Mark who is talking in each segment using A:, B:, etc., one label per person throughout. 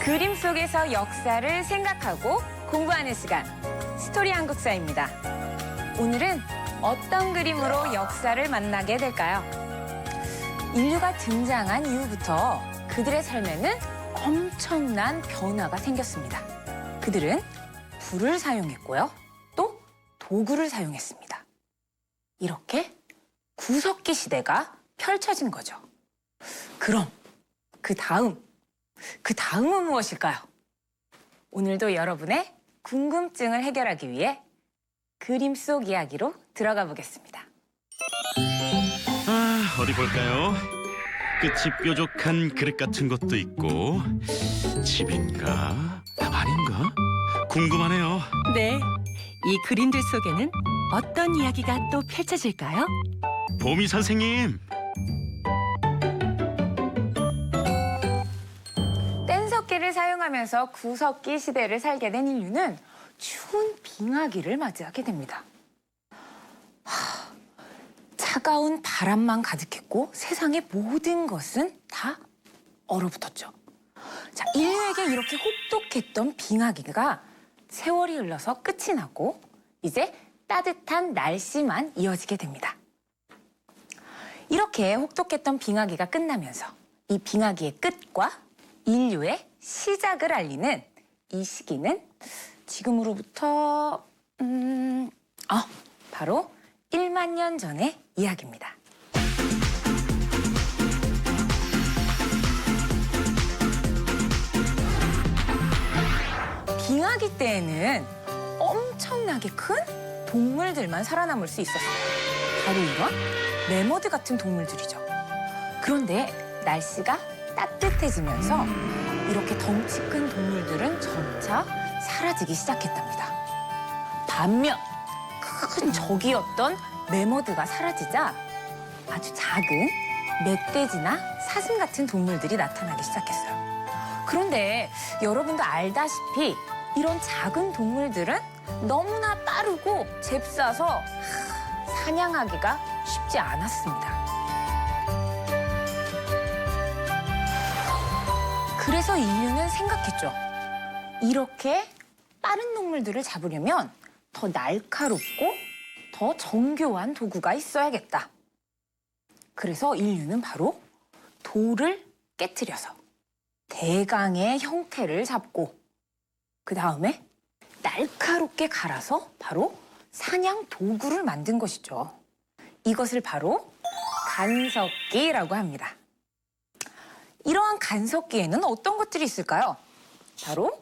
A: 그림 속에서 역사를 생각하고 공부하는 시간, 스토리 한국사입니다. 오늘은 어떤 그림으로 역사를 만나게 될까요? 인류가 등장한 이후부터 그들의 삶에는 엄청난 변화가 생겼습니다. 그들은 불을 사용했고요, 또 도구를 사용했습니다. 이렇게 구석기 시대가 펼쳐진 거죠. 그럼 그 다음은 무엇일까요? 오늘도 여러분의 궁금증을 해결하기 위해 그림 속 이야기로 들어가 보겠습니다.
B: 어디 볼까요? 끝이 뾰족한 그릇 같은 것도 있고 집인가? 아닌가? 궁금하네요.
C: 네, 이 그림들 속에는 어떤 이야기가 또 펼쳐질까요?
B: 보미 선생님!
A: 뗀석기를 사용하면서 구석기 시대를 살게 된 인류는 추운 빙하기를 맞이하게 됩니다. 차가운 바람만 가득했고 세상의 모든 것은 다 얼어붙었죠. 자, 인류에게 이렇게 혹독했던 빙하기가 세월이 흘러서 끝이 나고 이제 따뜻한 날씨만 이어지게 됩니다. 이렇게 혹독했던 빙하기가 끝나면서 이 빙하기의 끝과 인류의 시작을 알리는 이 시기는 지금으로부터 바로 1만 년 전의 이야기입니다. 빙하기 때에는 엄청나게 큰 동물들만 살아남을 수 있었어요. 바로 이런 매머드 같은 동물들이죠. 그런데 날씨가 따뜻해지면서 이렇게 덩치 큰 동물들은 점차 사라지기 시작했답니다. 반면 큰 적이었던 매머드가 사라지자 아주 작은 멧돼지나 사슴 같은 동물들이 나타나기 시작했어요. 그런데 여러분도 알다시피 이런 작은 동물들은 너무나 빠르고 잽싸서 사냥하기가 쉽지 않았습니다. 그래서 인류는 생각했죠. 이렇게 빠른 동물들을 잡으려면 더 날카롭고 더 정교한 도구가 있어야겠다. 그래서 인류는 바로 돌을 깨트려서 대강의 형태를 잡고 그 다음에 날카롭게 갈아서 바로 사냥 도구를 만든 것이죠. 이것을 바로 간석기라고 합니다. 이러한 간석기에는 어떤 것들이 있을까요? 바로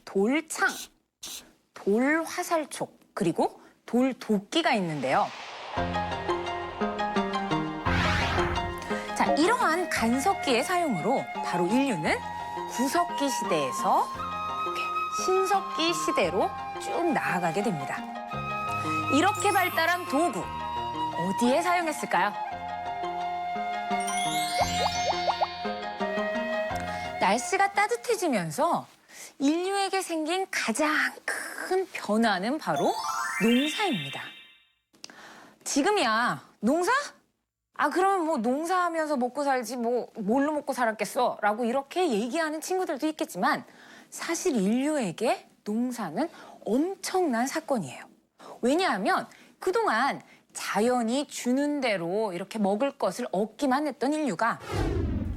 A: 돌창, 돌화살촉, 그리고 돌도끼가 있는데요. 자, 이러한 간석기의 사용으로 바로 인류는 구석기 시대에서 이렇게 신석기 시대로 쭉 나아가게 됩니다. 이렇게 발달한 도구, 어디에 사용했을까요? 날씨가 따뜻해지면서 인류에게 생긴 가장 큰 변화는 바로 농사입니다. 지금이야 농사? 그러면 뭐 농사하면서 먹고 살지 뭐 뭘로 먹고 살았겠어? 라고 이렇게 얘기하는 친구들도 있겠지만 사실 인류에게 농사는 엄청난 사건이에요. 왜냐하면 그동안 자연이 주는 대로 이렇게 먹을 것을 얻기만 했던 인류가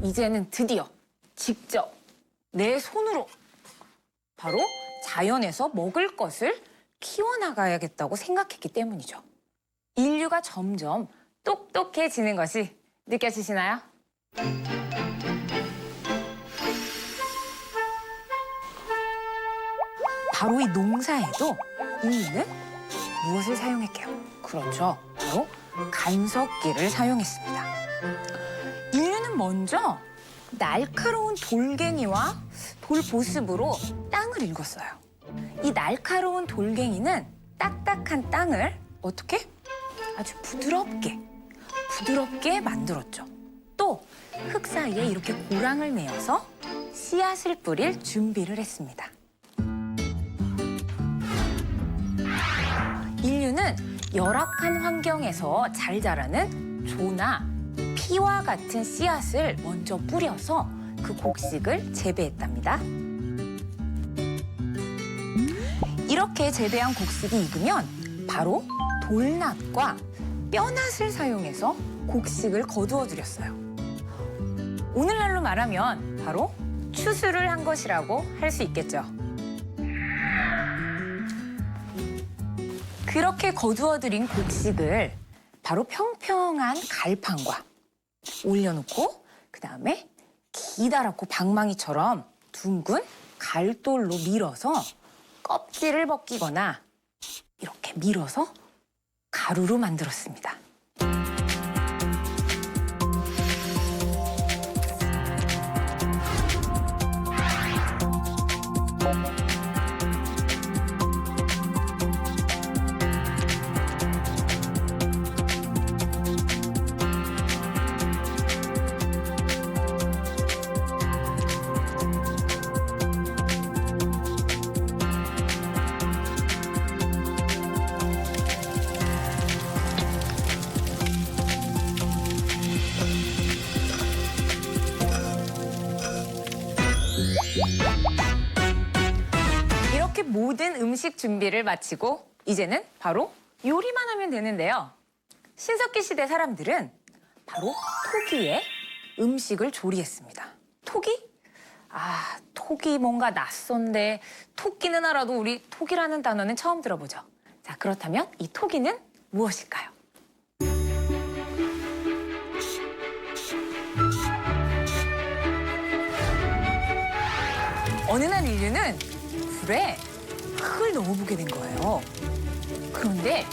A: 이제는 드디어 직접 내 손으로 바로 자연에서 먹을 것을 키워나가야겠다고 생각했기 때문이죠. 인류가 점점 똑똑해지는 것이 느껴지시나요? 바로 이 농사에도 인류는 무엇을 사용했게요? 그렇죠. 바로 간석기를 사용했습니다. 인류는 먼저 날카로운 돌갱이와 돌보습으로 땅을 일궜어요. 이 날카로운 돌갱이는 딱딱한 땅을 어떻게? 아주 부드럽게 만들었죠. 또 흙 사이에 이렇게 고랑을 내어서 씨앗을 뿌릴 준비를 했습니다. 인류는 열악한 환경에서 잘 자라는 조나 피와 같은 씨앗을 먼저 뿌려서 그 곡식을 재배했답니다. 이렇게 재배한 곡식이 익으면 바로 돌낫과 뼈낫을 사용해서 곡식을 거두어 들였어요. 오늘날로 말하면 바로 추수를 한 것이라고 할 수 있겠죠. 그렇게 거두어 들인 곡식을 바로 평평한 갈판과 올려놓고 그다음에 기다랗고 방망이처럼 둥근 갈돌로 밀어서 껍질을 벗기거나 이렇게 밀어서 가루로 만들었습니다. 이렇게 모든 음식 준비를 마치고 이제는 바로 요리만 하면 되는데요. 신석기 시대 사람들은 바로 토기에 음식을 조리했습니다. 토기? 토기 뭔가 낯선데 토끼는 알아도 우리 토기라는 단어는 처음 들어보죠. 자, 그렇다면 이 토기는 무엇일까요? 어느 날 인류는 불에 흙을 넣어보게 된 거예요. 그런데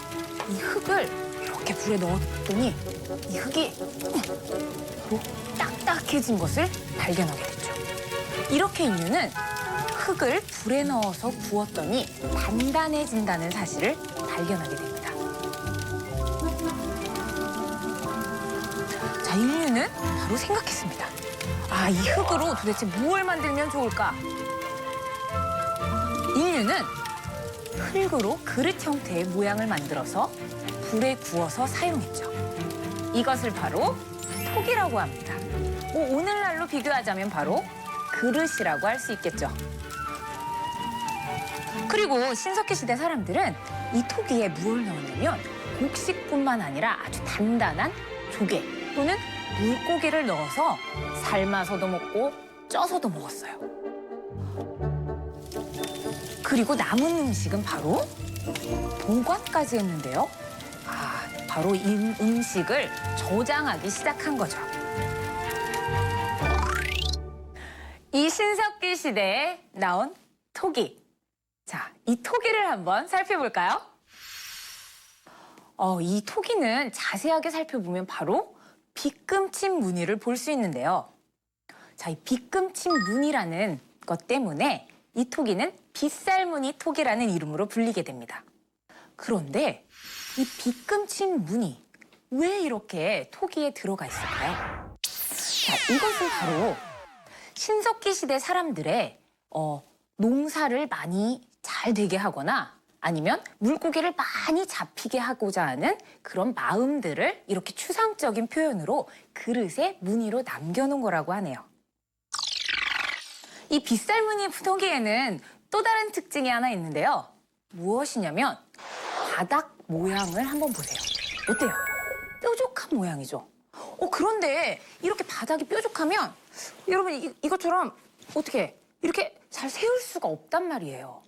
A: 이 흙을 이렇게 불에 넣었더니 이 흙이 바로 딱딱해진 것을 발견하게 됐죠. 이렇게 인류는 흙을 불에 넣어서 구웠더니 단단해진다는 사실을 발견하게 됩니다. 자, 인류는 바로 생각했습니다. 이 흙으로 도대체 무엇을 만들면 좋을까? 인류는 흙으로 그릇 형태의 모양을 만들어서 불에 구워서 사용했죠. 이것을 바로 토기라고 합니다. 오늘날로 비교하자면 바로 그릇이라고 할 수 있겠죠. 그리고 신석기 시대 사람들은 이 토기에 무엇을 넣었냐면 곡식뿐만 아니라 아주 단단한 조개 또는 물고기를 넣어서 삶아서도 먹고 쪄서도 먹었어요. 그리고 남은 음식은 바로 보관까지 했는데요. 바로 이 음식을 저장하기 시작한 거죠. 이 신석기 시대에 나온 토기. 자, 이 토기를 한번 살펴볼까요? 이 토기는 자세하게 살펴보면 바로 빗금침 무늬를 볼 수 있는데요. 자, 이 빗금침 무늬라는 것 때문에 이 토기는 빗살무늬 토기라는 이름으로 불리게 됩니다. 그런데 이 빗금침 무늬, 왜 이렇게 토기에 들어가 있을까요? 자, 이것은 바로 신석기 시대 사람들의 농사를 많이 잘 되게 하거나 아니면 물고기를 많이 잡히게 하고자 하는 그런 마음들을 이렇게 추상적인 표현으로 그릇에 무늬로 남겨놓은 거라고 하네요. 이 빗살무늬 토기에는 또 다른 특징이 하나 있는데요. 무엇이냐면 바닥 모양을 한번 보세요. 어때요? 뾰족한 모양이죠. 그런데 이렇게 바닥이 뾰족하면 여러분 이것처럼 어떻게 이렇게 잘 세울 수가 없단 말이에요.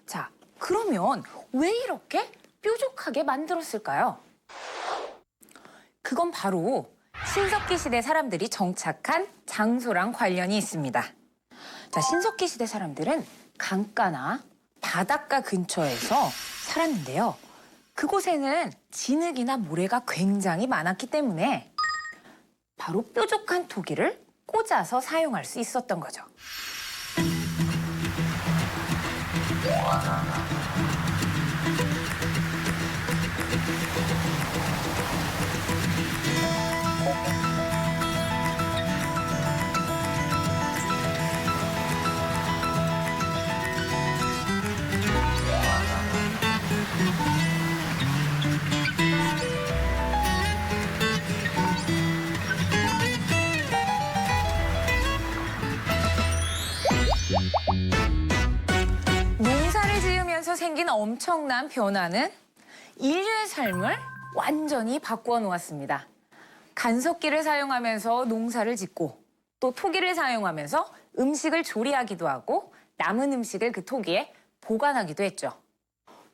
A: 자, 그러면 왜 이렇게 뾰족하게 만들었을까요? 그건 바로 신석기 시대 사람들이 정착한 장소랑 관련이 있습니다. 자, 신석기 시대 사람들은 강가나 바닷가 근처에서 살았는데요. 그곳에는 진흙이나 모래가 굉장히 많았기 때문에 바로 뾰족한 토기를 꽂아서 사용할 수 있었던 거죠. 농사를 지으면서 엄청난 변화는 인류의 삶을 완전히 바꾸어 놓았습니다. 간섭기를 사용하면서 농사를 짓고 또 토기를 사용하면서 음식을 조리하기도 하고 남은 음식을 그 토기에 보관하기도 했죠.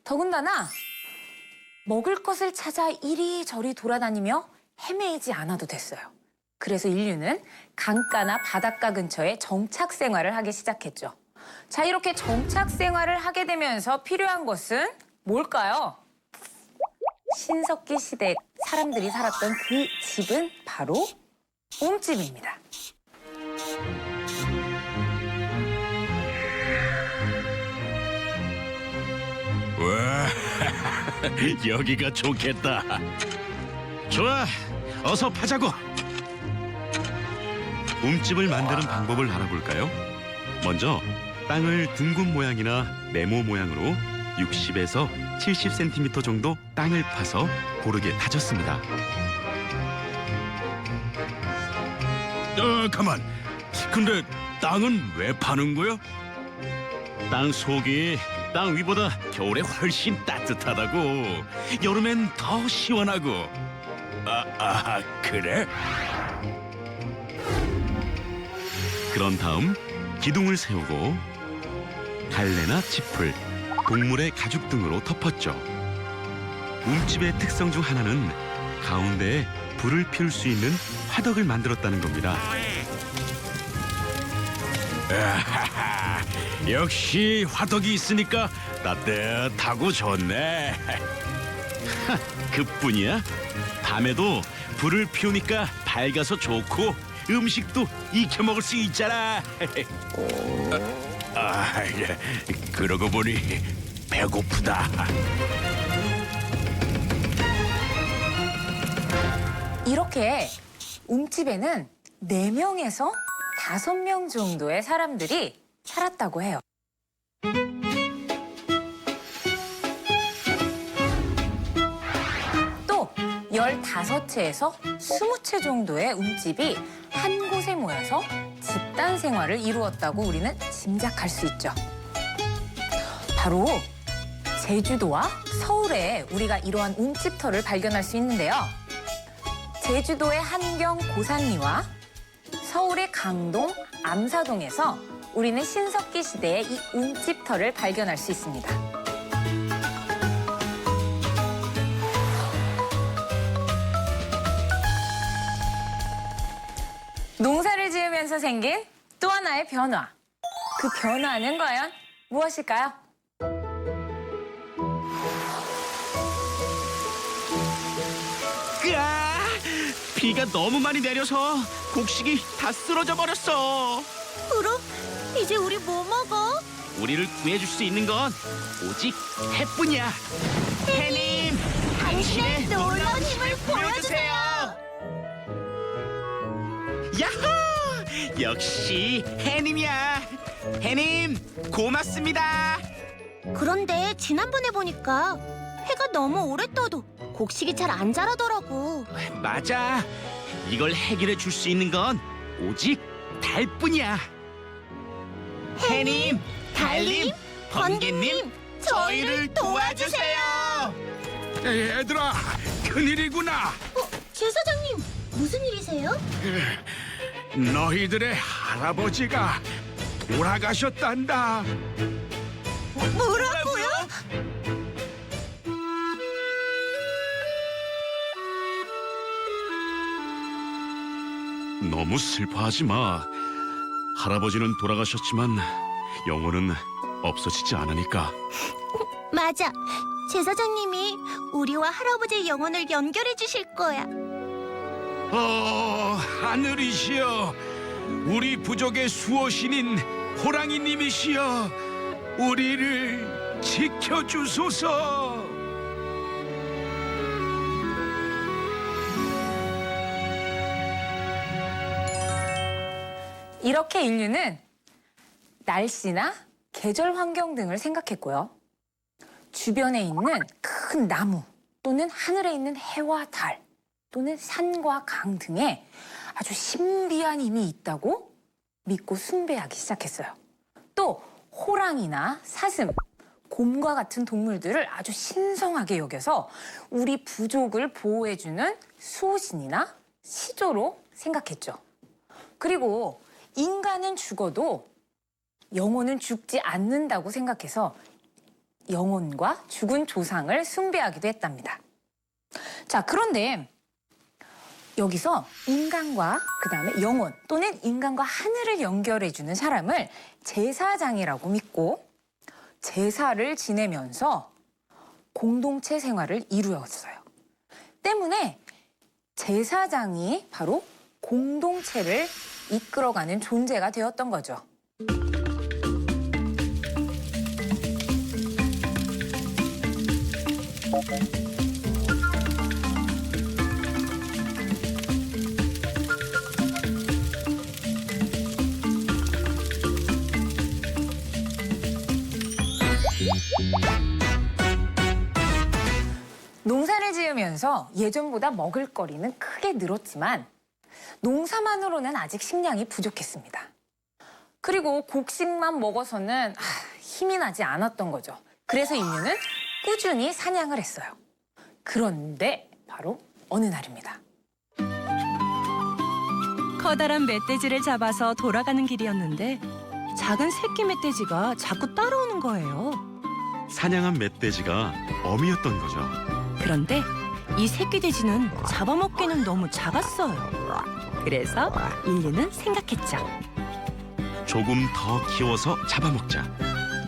A: 더군다나 먹을 것을 찾아 이리저리 돌아다니며 헤매이지 않아도 됐어요. 그래서 인류는 강가나 바닷가 근처에 정착 생활을 하기 시작했죠. 자, 이렇게 정착 생활을 하게 되면서 필요한 것은 뭘까요? 신석기 시대 사람들이 살았던 그 집은 바로 움집입니다.
B: 와, 여기가 좋겠다. 좋아, 어서 파자고. 움집을 만드는 방법을 알아볼까요? 먼저 땅을 둥근 모양이나 네모 모양으로 60에서 70cm 정도 땅을 파서 고르게 다졌습니다.
D: 가만. 근데 땅은 왜 파는 거야?
B: 땅 속이 땅 위보다 겨울에 훨씬 따뜻하다고. 여름엔 더 시원하고.
D: 그래?
B: 그런 다음 기둥을 세우고 갈래나 지풀, 동물의 가죽 등으로 덮었죠. 움집의 특성 중 하나는 가운데에 불을 피울 수 있는 화덕을 만들었다는 겁니다.
D: 역시 화덕이 있으니까 따뜻하고 좋네.
B: 그뿐이야? 밤에도 불을 피우니까 밝아서 좋고 음식도 익혀 먹을 수 있잖아.
D: 그러고 보니 배고프다.
A: 이렇게 움집에는 4명에서 5명 정도의 사람들이 살았다고 해요. 또 15채에서 20채 정도의 움집이 한 곳에 모여서 집단 생활을 이루었다고 우리는 짐작할 수 있죠. 바로 제주도와 서울에 우리가 이러한 움집터를 발견할 수 있는데요. 제주도의 한경 고산리와 서울의 강동 암사동에서 우리는 신석기 시대의 이 움집터를 발견할 수 있습니다. 농사를 지으면서 생긴 또 하나의 변화. 그 변화는 과연 무엇일까요?
B: 으아! 비가 너무 많이 내려서 곡식이 다 쓰러져 버렸어.
E: 그럼 이제 우리 뭐 먹어?
B: 우리를 구해줄 수 있는 건 오직 해뿐이야. 해님, 당신의
E: 놀라운 힘을
B: 보여주세요. 야호! 역시 해님이야. 해님, 고맙습니다.
E: 그런데 지난번에 보니까 해가 너무 오래 떠도 곡식이 잘 안 자라더라고.
B: 맞아. 이걸 해결해 줄 수 있는 건 오직 달뿐이야. 해님, 달님, 번개님, 저희를 도와주세요.
D: 얘들아, 큰일이구나.
E: 제사장님, 무슨 일이세요?
D: 너희들의 할아버지가 돌아가셨단다.
E: 뭐라고요?
B: 너무 슬퍼하지 마. 할아버지는 돌아가셨지만 영혼은 없어지지 않으니까.
E: 맞아. 제사장님이 우리와 할아버지의 영혼을 연결해 주실 거야.
D: 하늘이시여, 우리 부족의 수호신인 호랑이님이시여, 우리를 지켜주소서.
A: 이렇게 인류는 날씨나 계절 환경 등을 생각했고요. 주변에 있는 큰 나무 또는 하늘에 있는 해와 달 또는 산과 강 등에 아주 신비한 힘이 있다고 믿고 숭배하기 시작했어요. 또 호랑이나 사슴, 곰과 같은 동물들을 아주 신성하게 여겨서 우리 부족을 보호해주는 수호신이나 시조로 생각했죠. 그리고 인간은 죽어도 영혼은 죽지 않는다고 생각해서 영혼과 죽은 조상을 숭배하기도 했답니다. 자, 그런데 여기서 인간과 그다음에 영혼 또는 인간과 하늘을 연결해주는 사람을 제사장이라고 믿고 제사를 지내면서 공동체 생활을 이루었어요. 때문에 제사장이 바로 공동체를 이끌어가는 존재가 되었던 거죠. 농사를 지으면서 예전보다 먹을거리는 크게 늘었지만 농사만으로는 아직 식량이 부족했습니다. 그리고 곡식만 먹어서는 힘이 나지 않았던 거죠. 그래서 인류는 꾸준히 사냥을 했어요. 그런데 바로 어느 날입니다.
C: 커다란 멧돼지를 잡아서 돌아가는 길이었는데 작은 새끼 멧돼지가 자꾸 따라오는 거예요.
B: 사냥한 멧돼지가 어미였던 거죠.
C: 그런데 이 새끼 돼지는 잡아먹기는 너무 작았어요. 그래서 인류는 생각했죠.
B: 조금 더 키워서 잡아먹자.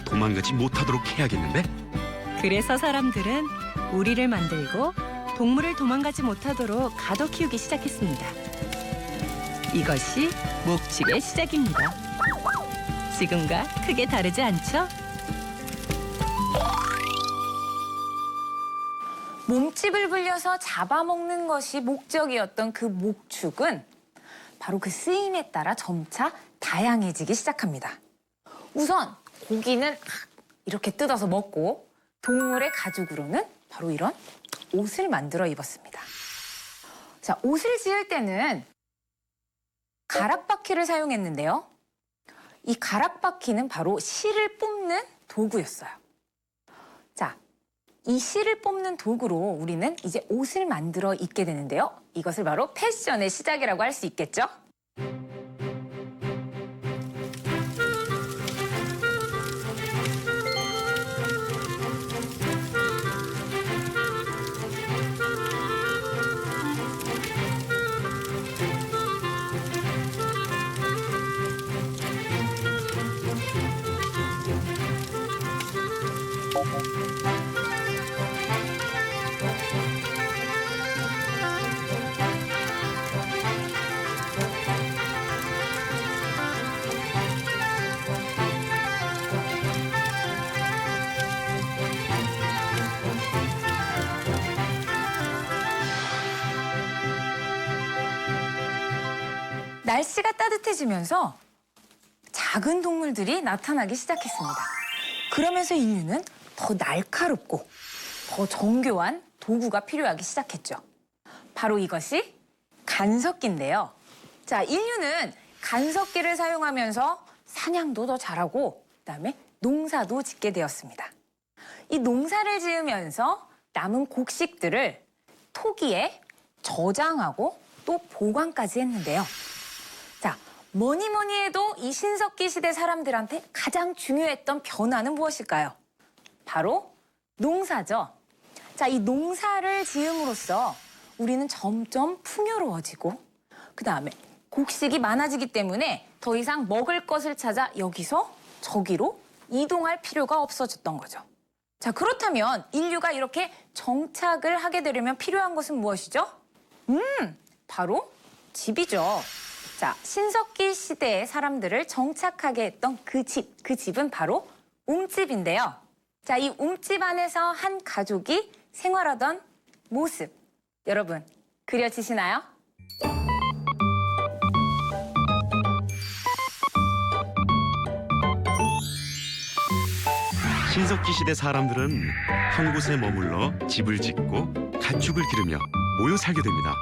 B: 도망가지 못하도록 해야겠는데?
C: 그래서 사람들은 우리를 만들고 동물을 도망가지 못하도록 가둬 키우기 시작했습니다. 이것이 목축의 시작입니다. 지금과 크게 다르지 않죠?
A: 몸집을 불려서 잡아먹는 것이 목적이었던 그 목축은 바로 그 쓰임에 따라 점차 다양해지기 시작합니다. 우선 고기는 이렇게 뜯어서 먹고 동물의 가죽으로는 바로 이런 옷을 만들어 입었습니다. 자, 옷을 지을 때는 가락바퀴를 사용했는데요. 이 가락바퀴는 바로 실을 뽑는 도구였어요. 자, 이 실을 뽑는 도구로 우리는 이제 옷을 만들어 입게 되는데요. 이것을 바로 패션의 시작이라고 할 수 있겠죠? 날씨가 따뜻해지면서 작은 동물들이 나타나기 시작했습니다. 그러면서 인류는 더 날카롭고 더 정교한 도구가 필요하기 시작했죠. 바로 이것이 간섭기인데요. 자, 인류는 간섭기를 사용하면서 사냥도 더 잘하고 그다음에 농사도 짓게 되었습니다. 이 농사를 지으면서 남은 곡식들을 토기에 저장하고 또 보관까지 했는데요. 자, 뭐니 해도 이 신석기 시대 사람들한테 가장 중요했던 변화는 무엇일까요? 바로 농사죠. 자, 이 농사를 지음으로써 우리는 점점 풍요로워지고 그다음에 곡식이 많아지기 때문에 더 이상 먹을 것을 찾아 여기서 저기로 이동할 필요가 없어졌던 거죠. 자, 그렇다면 인류가 이렇게 정착을 하게 되려면 필요한 것은 무엇이죠? 바로 집이죠. 자, 신석기 시대의 사람들을 정착하게 했던 그 집은 바로 움집인데요. 자, 이 움집 안에서 한 가족이 생활하던 모습, 여러분 그려지시나요?
B: 신석기 시대 사람들은 한 곳에 머물러 집을 짓고 가축을 기르며 모여 살게 됩니다.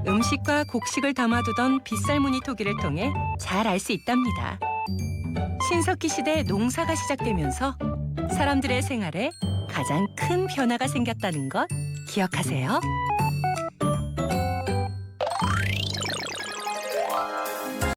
C: 음식과 곡식을 담아두던 빗살무늬 토기를 통해 잘 알 수 있답니다. 신석기 시대 농사가 시작되면서 사람들의 생활에 가장 큰 변화가 생겼다는 것 기억하세요.